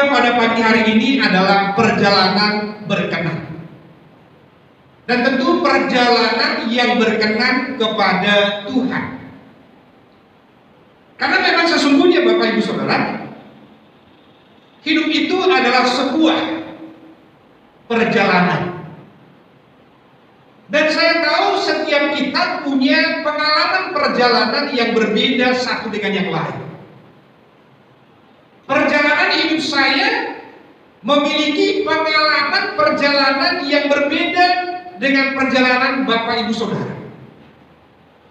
kita pada pagi hari ini adalah perjalanan berkenan. Dan tentu perjalanan yang berkenan kepada Tuhan. Karena memang sesungguhnya Bapak Ibu Saudara, hidup itu adalah sebuah perjalanan. Dan saya tahu setiap kita punya pengalaman perjalanan yang berbeda satu dengan yang lain. Perjalanan hidup saya memiliki pengalaman perjalanan yang berbeda dengan perjalanan Bapak Ibu Saudara.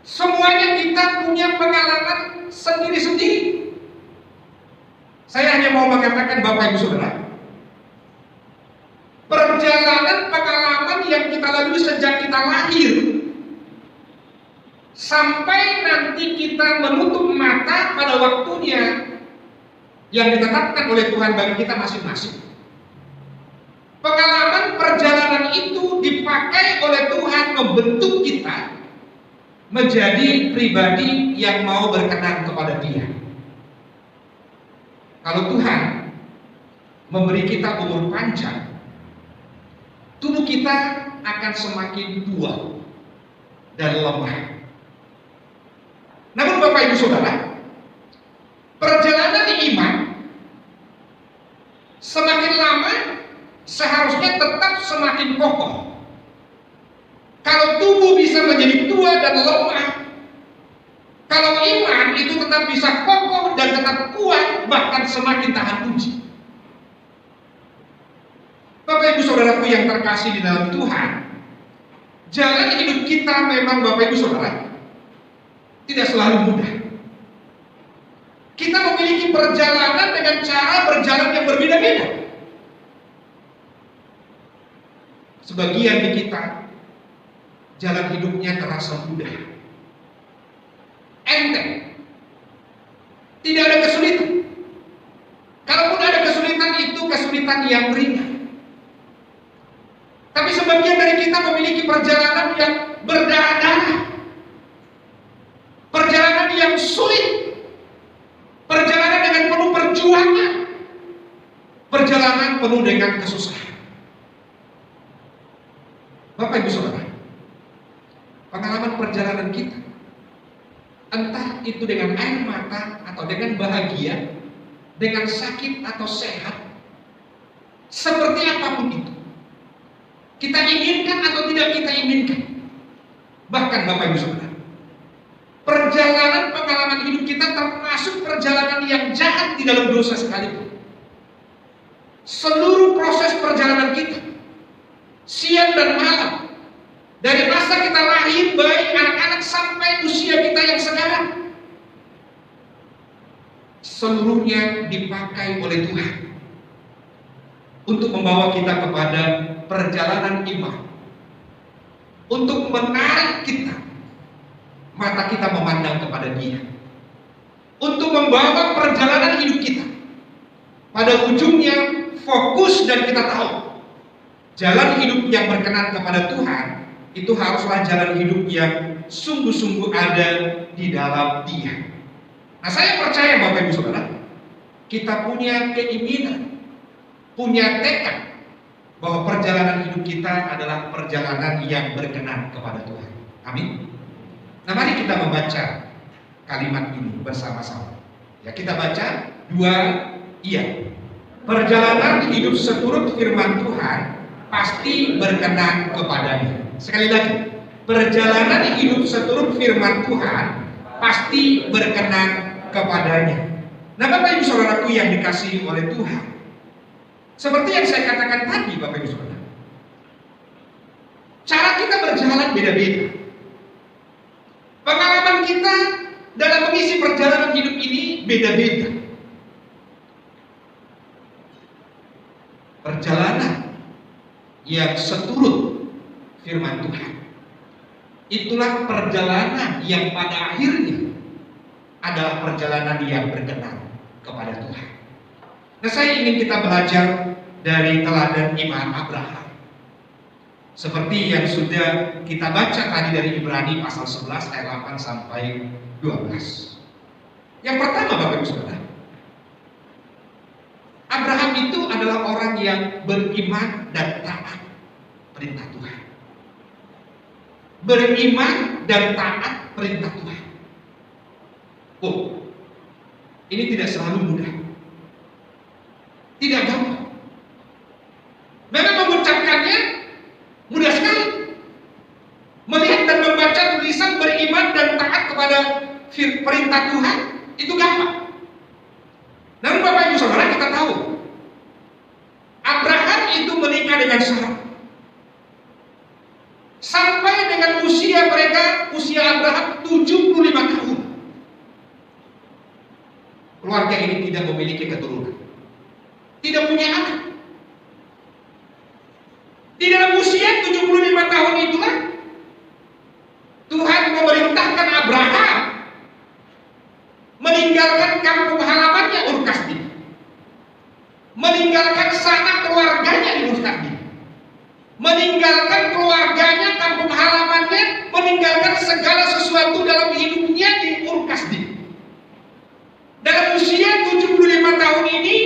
Semuanya kita punya pengalaman sendiri-sendiri. Saya hanya mau mengatakan Bapak Ibu Saudara, perjalanan pengalaman yang kita lalui sejak kita lahir sampai nanti kita menutup mata pada waktunya yang ditetapkan oleh Tuhan bagi kita masing-masing. Pengalaman perjalanan itu dipakai oleh Tuhan membentuk kita menjadi pribadi yang mau berkenan kepada Dia. Kalau Tuhan memberi kita umur panjang, tubuh kita akan semakin tua dan lemah. Namun Bapak Ibu Saudara, perjalanan iman semakin lama seharusnya tetap semakin kokoh. Kalau tubuh bisa menjadi tua dan lemah, kalau iman itu tetap bisa kokoh dan tetap kuat, bahkan semakin tahan uji. Bapak Ibu Saudaraku yang terkasih di dalam Tuhan, jalan hidup kita memang Bapak Ibu Saudara tidak selalu mudah. Kita memiliki perjalanan dengan cara berjalan yang berbeda-beda. Sebagian di kita jalan hidupnya terasa mudah, enteng, tidak ada kesulitan. Kalaupun ada kesulitan, itu kesulitan yang ringan. Tapi sebagian dari kita memiliki perjalanan yang berdarah-darah, perjalanan yang sulit, perjalanan dengan penuh perjuangan, perjalanan penuh dengan kesusahan. Bapak Ibu Saudara, pengalaman perjalanan kita, entah itu dengan air mata atau dengan bahagia, dengan sakit atau sehat, seperti apapun itu, kita inginkan atau tidak kita inginkan. Bahkan Bapak Ibu Saudara, perjalanan pengalaman hidup kita termasuk perjalanan yang jahat di dalam dosa sekalipun. Seluruh proses perjalanan kita, siang dan malam, dari masa kita lahir, baik anak-anak sampai usia kita yang sekarang, seluruhnya dipakai oleh Tuhan untuk membawa kita kepada perjalanan iman, untuk menarik kita, mata kita memandang kepada Dia, untuk membawa perjalanan hidup kita pada ujungnya fokus dan kita tahu jalan hidup yang berkenan kepada Tuhan itu haruslah jalan hidup yang sungguh-sungguh ada di dalam Dia. Nah, saya percaya Bapak Ibu Saudara, kita punya keinginan, punya tekad bahwa perjalanan hidup kita adalah perjalanan yang berkenan kepada Tuhan. Amin. Nah, mari kita membaca kalimat ini bersama-sama. Ya, kita baca 2 iya. Perjalanan hidup seturut firman Tuhan pasti berkenan kepadanya. Sekali lagi, perjalanan hidup seturut firman Tuhan pasti berkenan kepadanya. Nah, Bapak Ibu Saudaraku yang dikasihi oleh Tuhan, seperti yang saya katakan tadi Bapak Ibu Saudara, cara kita berjalan beda-beda. Pengalaman kita dalam mengisi perjalanan hidup ini beda-beda. Perjalanan yang seturut firman Tuhan, itulah perjalanan yang pada akhirnya adalah perjalanan yang berkenan kepada Tuhan. Nah, saya ingin kita belajar dari teladan iman Abraham, seperti yang sudah kita baca tadi dari Ibrani pasal 11 ayat 8 sampai 12. Yang pertama Bapak Ibu Saudara, Abraham itu yang beriman dan taat perintah Tuhan. Beriman dan taat perintah Tuhan. Oh, ini tidak selalu mudah. Tidak gampang. Memang mengucapkannya mudah sekali. Melihat dan membaca tulisan beriman dan taat kepada perintah Tuhan itu gampang. Namun Bapak Ibu Saudara, kita tahu Abraham itu menikah dengan Sarah. Sampai dengan usia Abraham 75 tahun. Keluarga ini tidak memiliki keturunan. Tidak punya anak. Di dalam usia 75 tahun itulah Tuhan memerintahkan Abraham meninggalkan kampung halamannya Ur Kasdim, meninggalkan sanak keluarganya di Ur Kasdim, meninggalkan keluarganya, kampung halamannya, meninggalkan segala sesuatu dalam hidupnya di Ur Kasdim. Dalam usia 75 tahun ini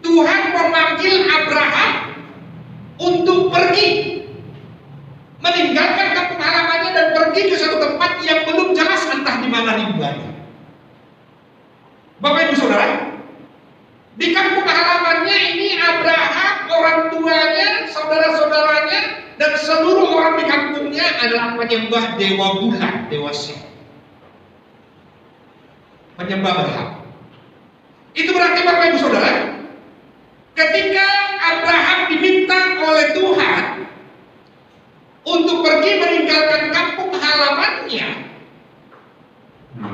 Tuhan memanggil Abraham untuk pergi, meninggalkan kampung halamannya dan pergi ke suatu tempat yang belum jelas entah di mana ribuannya. Bapak Ibu Saudara, di kampung halamannya ini Abraham, orang tuanya, saudara-saudaranya, dan seluruh orang di kampungnya adalah penyembah dewa bulan, dewa Set. Penyembah berhala. Itu berarti Bapak Ibu Saudara, ketika Abraham diminta oleh Tuhan untuk pergi meninggalkan kampung halamannya,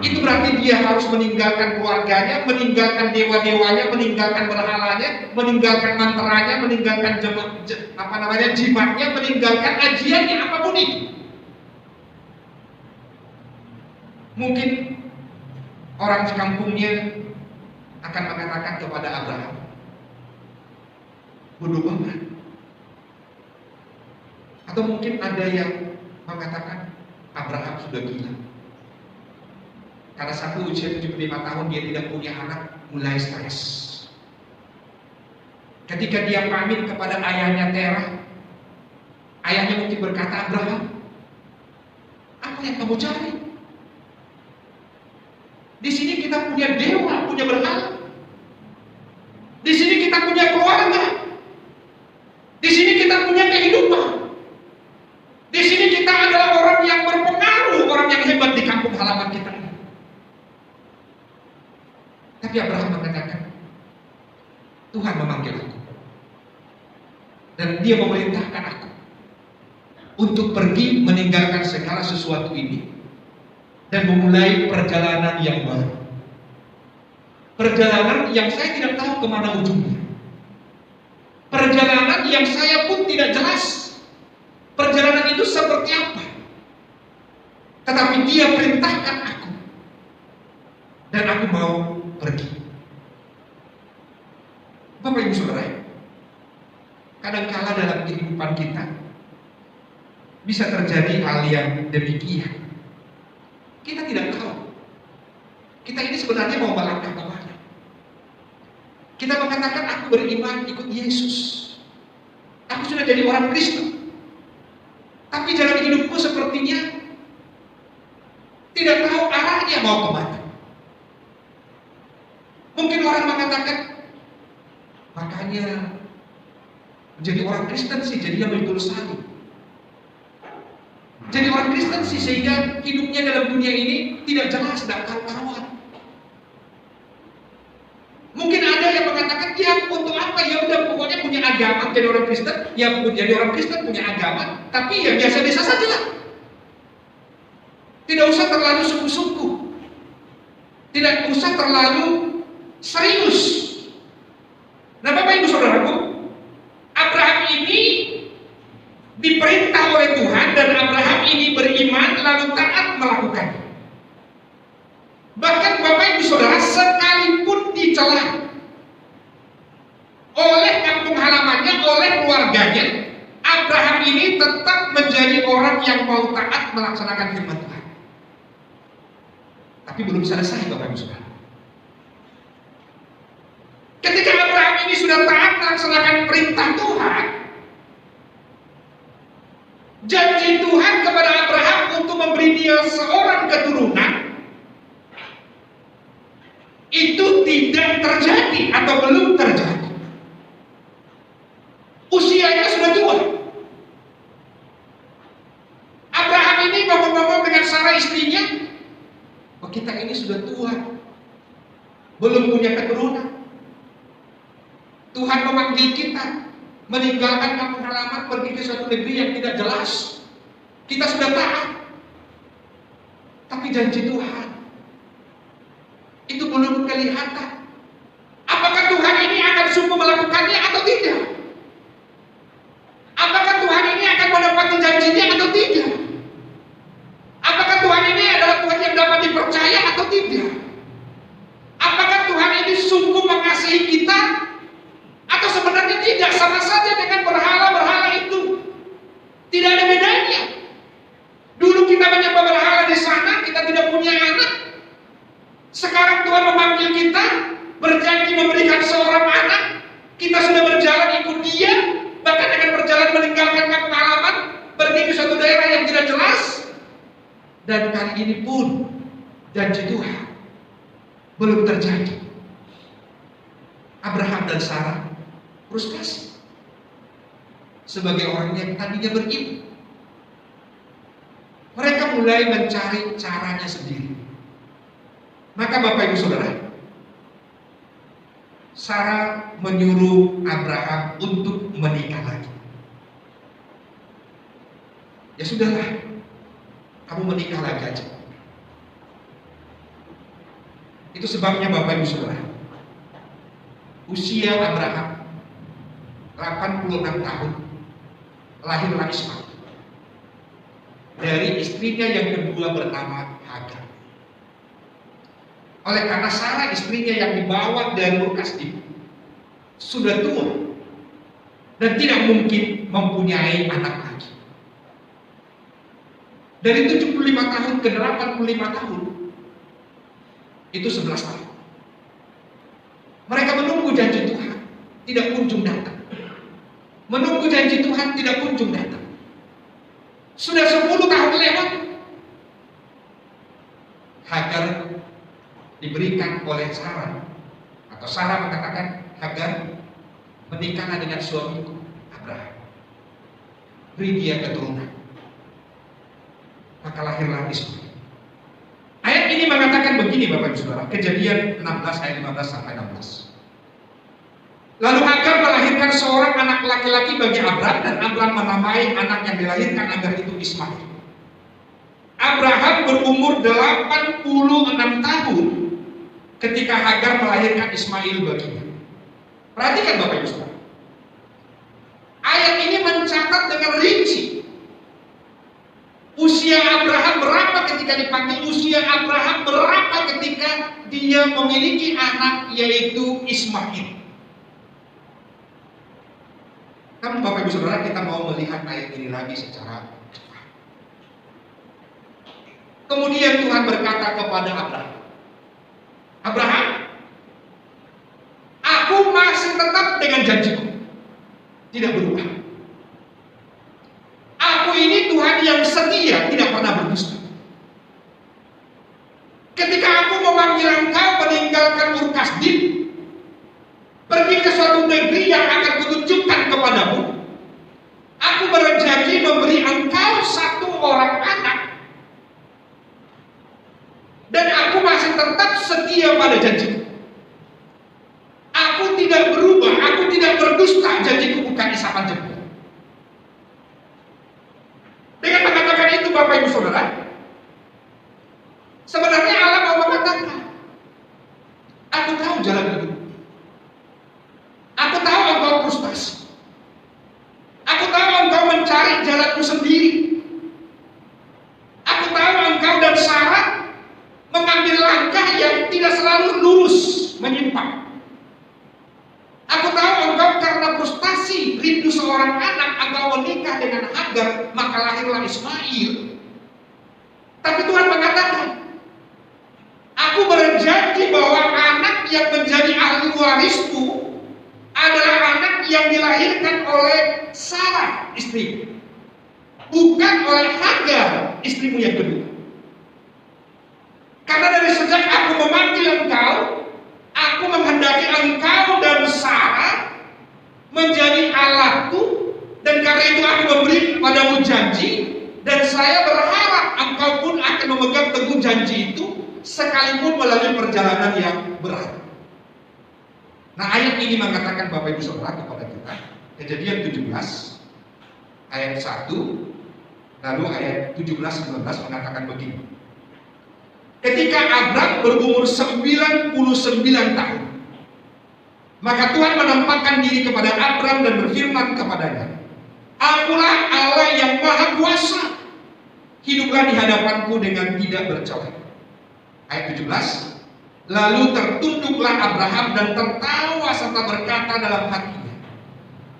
itu berarti dia harus meninggalkan keluarganya, meninggalkan dewa-dewanya, meninggalkan berhalanya, meninggalkan mantranya, meninggalkan jimatnya, meninggalkan ajiannya, apapun itu. Mungkin orang di kampungnya akan mengatakan kepada Abraham, bodoh banget. Atau mungkin ada yang mengatakan Abraham sudah gila. Karena satu usia 75 tahun dia tidak punya anak, mulai stres. Ketika dia pamit kepada ayahnya Terah, ayahnya mungkin berkata, Abraham, apa yang kamu cari? Di sini kita punya dewa, punya berhala. Di sini kita punya keluarga. Di sini kita punya kehidupan. Di sini kita adalah orang yang berpengaruh, orang yang hebat di kampung halaman kita. Tapi Abraham mengatakan, Tuhan memanggil aku. Dan dia memerintahkan aku untuk pergi meninggalkan segala sesuatu ini dan memulai perjalanan yang baru. Perjalanan yang saya tidak tahu kemana ujungnya. Perjalanan yang saya pun tidak jelas perjalanan itu seperti apa. Tetapi dia perintahkan aku. Dan aku mau pergi. Bapak Ibu Saudara, kadangkala dalam kehidupan kita bisa terjadi hal yang demikian. Kita tidak tahu. Kita ini sebenarnya mau melangkah kemana. Kita mengatakan aku beriman ikut Yesus. Aku sudah jadi orang Kristen. Tapi jalan hidupku sepertinya tidak tahu arahnya mau kemana. Mungkin orang mengatakan, makanya menjadi orang Kristen sih jadinya betul sekali. Jadi orang Kristen sih sehingga hidupnya dalam dunia ini tidak jelas, tidak karu-karuan. Mungkin ada yang mengatakan, ya untuk apa? Ya udah pokoknya punya agama, jadi orang Kristen, ya jadi orang Kristen punya agama, tapi ya biasa-biasa saja lah. Tidak usah terlalu sungguh-sungguh, tidak usah terlalu serius. Nah Bapak Ibu Saudaraku, Abraham ini diperintah oleh Tuhan dan Abraham ini beriman lalu taat melakukannya. Bahkan Bapak Ibu Saudara, sekalipun dicela oleh kampung halamannya, oleh keluarganya, Abraham ini tetap menjadi orang yang mau taat melaksanakan firman Tuhan. Tapi belum selesai Bapak Ibu Saudara. Ketika Abraham ini sudah tidak taat melaksanakan perintah Tuhan, janji Tuhan kepada Abraham untuk memberi dia seorang keturunan itu tidak terjadi atau belum terjadi. Usianya sudah tua. Abraham ini ngomong-ngomong dengan Sarah istrinya, oh, kita ini sudah tua, belum punya keturunan. Tuhan memanggil kita meninggalkan kampung halaman, pergi ke suatu negeri yang tidak jelas. Kita sudah taat, tapi janji Tuhan itu belum kelihatan. Apakah Tuhan ini akan sungguh melakukannya atau tidak? Apakah Tuhan ini akan menepati janjinya atau tidak? Apakah Tuhan ini adalah Tuhan yang dapat dipercaya atau tidak? Apakah Tuhan ini sungguh mengasihi kita atau sebenarnya tidak? Sama saja dengan berhala-berhala itu. Tidak ada bedanya. Dulu kita menyembah berhala di sana, kita tidak punya anak. Sekarang Tuhan memanggil kita, berjanji memberikan seorang anak. Kita sudah berjalan ikut Dia, bahkan dengan berjalan meninggalkan kampung halaman, pergi ke suatu daerah yang tidak jelas. Dan kali ini pun janji Tuhan belum terjadi. Abraham dan Sarah frustasi sebagai orang yang tadinya beriman. Mereka mulai mencari caranya sendiri. Maka Bapak Ibu Saudara, Sarah menyuruh Abraham untuk menikah lagi. Ya sudahlah, kamu menikah lagi aja. Itu sebabnya Bapak Ibu Saudara, usia Abraham 86 tahun, lahirlah Ishmael dari istrinya yang kedua bernama Hagar. Oleh karena Sarah istrinya yang dibawa dari Ur Kasdim sudah tua dan tidak mungkin mempunyai anak lagi. Dari 75 tahun ke 85 tahun itu 11 tahun. Mereka menunggu janji Tuhan, tidak kunjung datang. Menunggu janji Tuhan, tidak kunjung datang. Sudah 10 tahun lewat. Hagar diberikan oleh Sarah, atau Sarah mengatakan, Hagar, menikahlah dengan suamiku Abraham, beri dia keturunan. Maka lahirlah Ishmael. Ayat ini mengatakan begini Bapak Ibu Saudara, Kejadian 16 ayat 15 sampai 16. Lalu Hagar melahirkan seorang anak laki-laki bagi Abraham, dan Abraham menamai anak yang dilahirkan Hagar itu Ishmael. Abraham berumur 86 tahun ketika Hagar melahirkan Ishmael baginya. Perhatikan Bapak Ibu Saudara, ayat ini mencatat dengan rinci usia Abraham berapa ketika dipanggil, usia Abraham berapa ketika dia memiliki anak yaitu Ishmael. Kan Bapak Ibu Saudara, kita mau melihat ayat ini lagi secara cepat. Kemudian Tuhan berkata kepada Abraham, Abraham, aku masih tetap dengan janjiku, tidak berubah. Aku ini Tuhan yang setia, tidak pernah berdusta. Ketika aku memanggil engkau meninggalkan Ur Kasdim, pergi ke suatu negeri yang akan kutunjukkan kepadamu, aku berjanji memberi engkau satu orang anak, dan aku masih tetap setia pada janjiku. Aku tidak berubah, aku tidak berdusta, janjiku bukan isapan jempol. Dengan mengatakan itu Bapak Ibu Saudara, sebenarnya Allah mau mengatakan, aku tahu jalan hidup. Aku tahu engkau frustasi. Aku tahu engkau mencari jalanmu sendiri. Aku tahu engkau dan Sarah mengambil langkah yang tidak selalu lurus, menyimpang. Aku tahu engkau karena frustasi, rindu seorang anak, engkau menikah dengan Hagar, maka lahirlah Ishmael. Tapi Tuhan mengatakan, aku berjanji bahwa anak yang menjadi ahli warismu adalah anak yang dilahirkan oleh Sarah istri, bukan oleh Hagar istrimu yang kedua. Karena dari sejak aku memanggil engkau, aku menghendaki engkau dan Sarah menjadi Allahku, dan karena itu aku memberi padamu janji, dan saya berharap engkau pun akan memegang teguh janji itu sekalipun melalui perjalanan yang berat. Nah, ayat ini mengatakan Bapak Ibu Saudara kepada kita, Kejadian 17 ayat 1 lalu ayat 17-19 mengatakan begini. Ketika Abram berumur 99 tahun, maka Tuhan menampakkan diri kepada Abram dan berfirman kepadanya, Akulah Allah yang Maha Kuasa, hiduplah di hadapanku dengan tidak bercoret. Ayat 17, lalu tertunduklah Abraham dan tertawa serta berkata dalam hatinya,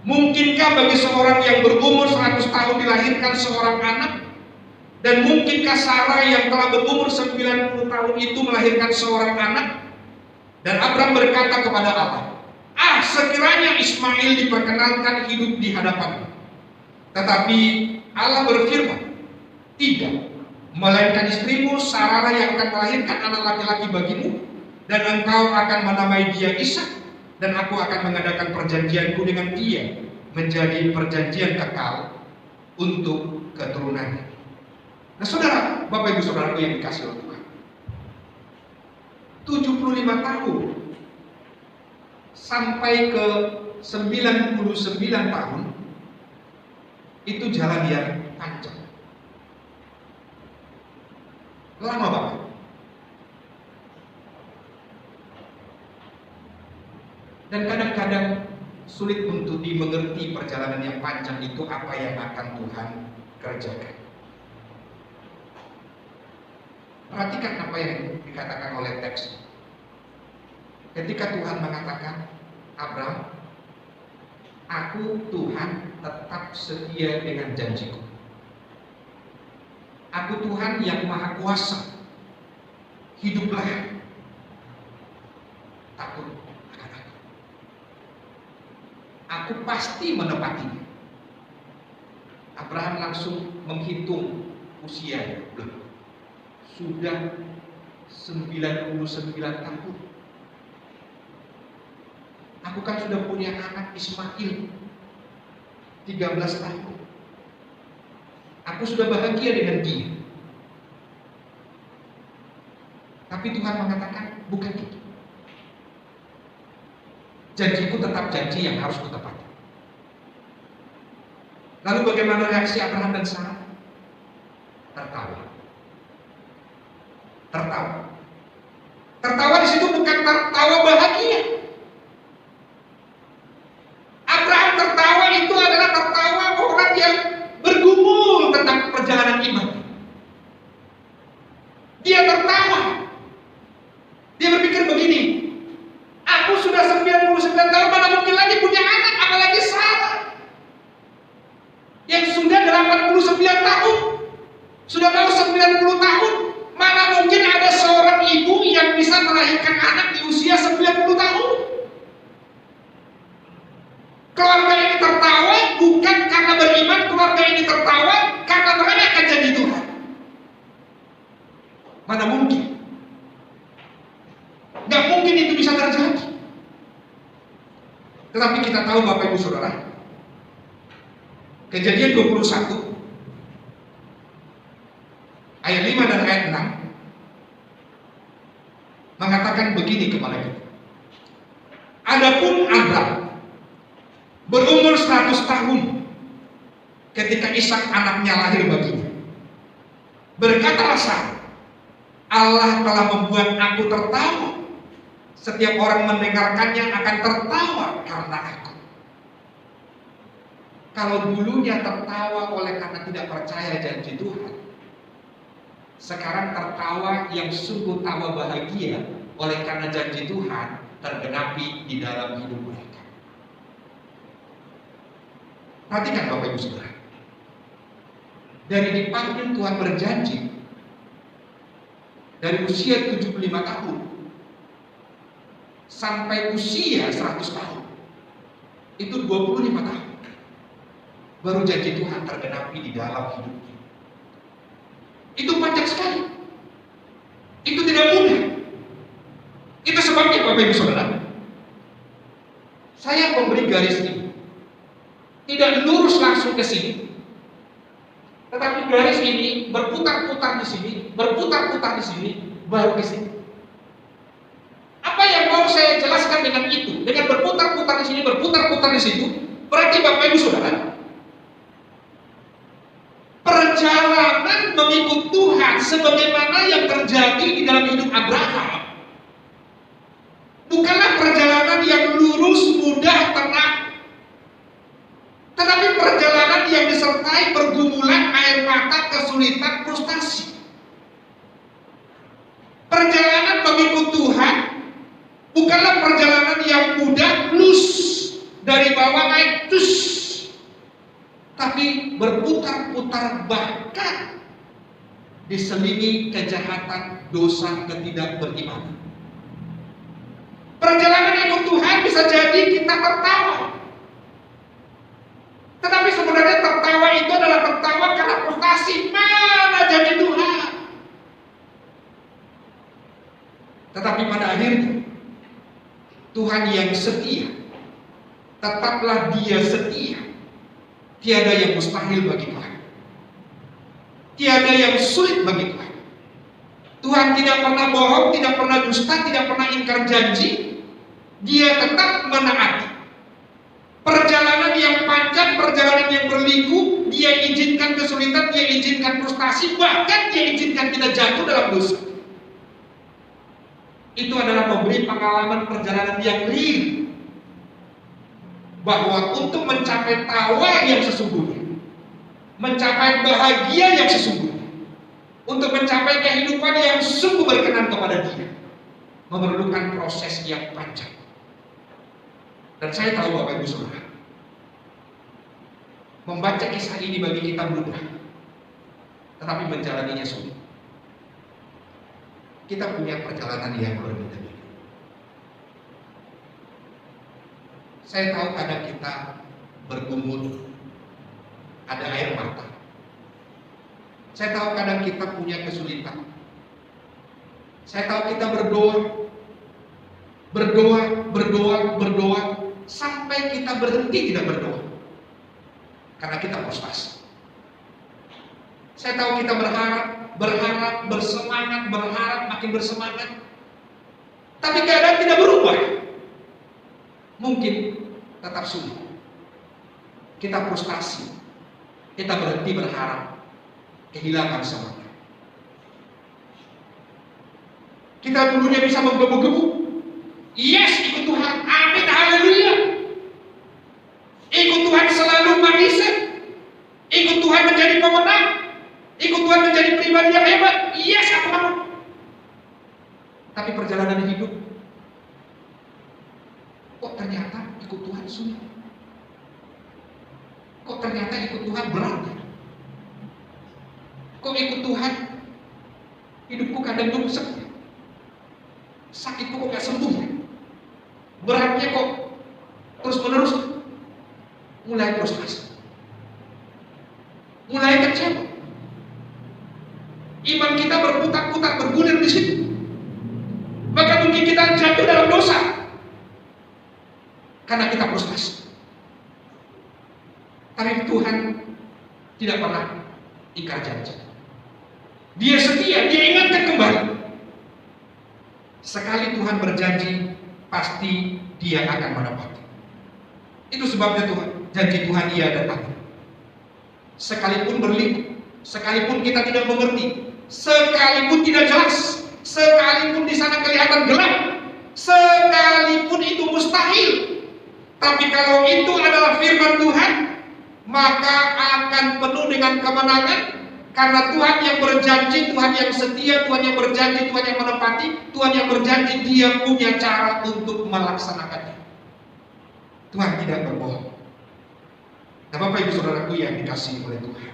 mungkinkah bagi seorang yang berumur 100 tahun dilahirkan seorang anak? Dan mungkinkah Sarah yang telah berumur 90 tahun itu melahirkan seorang anak? Dan Abraham berkata kepada Allah, sekiranya Ismail diperkenankan hidup di hadapanmu. Tetapi Allah berfirman, tidak, melainkan istrimu Sarah yang akan melahirkan anak laki-laki bagimu, dan engkau akan menamai dia Ishak, dan aku akan mengadakan perjanjianku dengan dia menjadi perjanjian kekal untuk keturunannya. Nah saudara, Bapak Ibu Saudaraku yang dikasih oleh Tuhan, 75 tahun sampai ke 99 tahun itu jalan yang panjang, lama banget. Dan kadang-kadang sulit untuk dimengerti perjalanan yang panjang itu apa yang akan Tuhan kerjakan. Perhatikan apa yang dikatakan oleh teks. Ketika Tuhan mengatakan, Abraham, aku Tuhan tetap setia dengan janjiku. Aku Tuhan yang Maha Kuasa. Hiduplah takut akan aku. Aku pasti menepatinya. Abraham langsung menghitung usianya. Sudah 99 tahun. Aku kan sudah punya anak Ismail 13 tahun. Aku sudah bahagia dengan dia. Tapi Tuhan mengatakan bukan itu. Janjiku tetap janji yang harus kutepati. Lalu bagaimana reaksi Abraham dan Sarah? Tertawa. Tertawa di situ bukan tertawa bahagia. Abraham tertawa itu adalah tertawa orang yang bergumul tentang perjalanan iman. Dia tertawa. Dia berpikir begini, aku sudah 99 tahun, mana mungkin lagi punya anak, apalagi Sarah yang sudah 89 tahun, sudah mau 90 tahun. Mana mungkin ada seorang ibu yang bisa melahirkan anak di usia 90 tahun. Keluarga ini tertawa bukan karena beriman, keluarga ini tertawa karena merayakan janji Tuhan. Mana mungkin? Gak mungkin itu bisa terjadi. Tetapi kita tahu Bapak Ibu Saudara, Kejadian 21 ayat 5 dan ayat 6 mengatakan begini kepada kita. Adapun Abraham berumur 100 tahun ketika Ishak anaknya lahir baginya. Berkatalah Sarah, Allah telah membuat aku tertawa. Setiap orang mendengarkannya akan tertawa karena aku. Kalau dulunya tertawa oleh karena tidak percaya janji Tuhan, sekarang tertawa yang sungguh tawa bahagia oleh karena janji Tuhan tergenapi di dalam hidup mereka. Perhatikan Bapak Ibu Saudara, dari dipanggil Tuhan berjanji dari usia 75 tahun sampai usia 100 tahun, Itu 25 tahun. Baru janji Tuhan tergenapi di dalam hidupnya. Itu panjang sekali. Itu tidak mudah. Itu sebabnya Bapak Ibu Saudara, saya memberi garis ini. Tidak lurus langsung ke sini. Tetapi garis ini berputar-putar di sini, berputar-putar di sini, baru ke sini. Apa yang mau saya jelaskan dengan itu? Dengan berputar-putar di sini, berputar-putar di situ, berarti Bapak Ibu Saudara, perjalanan mengikut Tuhan sebagaimana yang terjadi di dalam hidup Abraham bukanlah perjalanan yang lurus, mudah, tenang, tetapi perjalanan yang disertai pergumulan, air mata, kesulitan, frustasi. Perjalanan mengikut Tuhan bukanlah perjalanan yang mudah, plus dari bawah naik terus, tapi berputar-putar, bahkan diselingi kejahatan, dosa, ketidakberimanan. Perjalanan ikut Tuhan bisa jadi kita tertawa, tetapi sebenarnya tertawa itu adalah tertawa karena frustasi. Mana janji Tuhan? Tetapi pada akhirnya Tuhan yang setia, tetaplah Dia setia. Tiada yang mustahil bagi Tuhan. Tiada yang sulit bagi Tuhan. Tuhan tidak pernah bohong, tidak pernah dusta, tidak pernah ingkar janji. Dia tetap menaati. Perjalanan yang panjang, perjalanan yang berliku, Dia izinkan kesulitan, Dia izinkan frustasi, bahkan Dia izinkan kita jatuh dalam dosa. Itu adalah memberi pengalaman perjalanan yang real, bahwa untuk mencapai tawa yang sesungguhnya, mencapai bahagia yang sesungguhnya, untuk mencapai kehidupan yang sungguh berkenan kepada Dia, memerlukan proses yang panjang. Dan saya tahu Bapak Ibu Saudara, membaca kisah ini bagi kita mudah, tetapi menjalaninya sulit. Kita punya perjalanan yang berbeda-beda. Saya tahu kadang kita bergumul, ada air mata. Saya tahu kadang kita punya kesulitan. Saya tahu kita berdoa, sampai kita berhenti tidak berdoa, karena kita frustasi. Saya tahu kita berharap, bersemangat, makin bersemangat, tapi keadaan tidak berubah. Mungkin tetap sulit. Kita frustasi, kita berhenti berharap, kehilangan semangat. Kita dulunya bisa menggebu-gebu. Yes, ikut Tuhan, amin, haleluya. Ikut Tuhan selalu manisan. Ikut Tuhan menjadi pemenang. Ikut Tuhan menjadi pribadi yang hebat. Yes, aku mau. Tapi perjalanan hidup, kok ternyata ikut Tuhan sulit. Kok ternyata ikut Tuhan berat. Kok ikut Tuhan hidupku kadang nyungsep. Sakitku kok gak sembuh. Beratnya kok terus menerus. Mulai frustasi, mulai kecewa. Iman kita berputar-putar, bergulir di situ. Maka mungkin kita jatuh dalam dosa karena kita frustasi. Tapi Tuhan tidak pernah ingkar janji. Dia setia, Dia ingatkan kembali. Sekali Tuhan berjanji, pasti Dia akan menepati. Itu sebabnya janji Tuhan iya dan amin. Sekalipun berliku, sekalipun kita tidak mengerti, sekalipun tidak jelas, sekalipun di sana kelihatan gelap, sekalipun itu mustahil, tapi kalau itu adalah firman Tuhan, maka akan penuh dengan kemenangan. Karena Tuhan yang berjanji, Tuhan yang setia, Tuhan yang berjanji, Tuhan yang menepati, Tuhan yang berjanji, Dia punya cara untuk melaksanakannya. Tuhan tidak berbohong. Nah, Bapak Ibu Saudaraku yang dikasihi oleh Tuhan,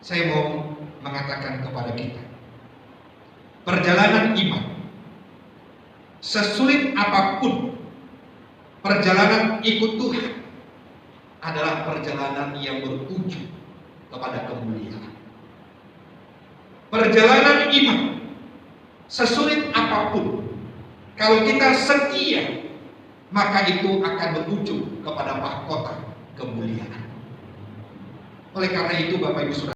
saya mau mengatakan kepada kita, perjalanan iman, sesulit apapun perjalanan ikut Tuhan adalah perjalanan yang berujung kepada kemuliaan. Perjalanan iman, sesulit apapun, kalau kita setia, maka itu akan berujung kepada mahkota kemuliaan. Oleh karena itu, Bapak Ibu Saudara,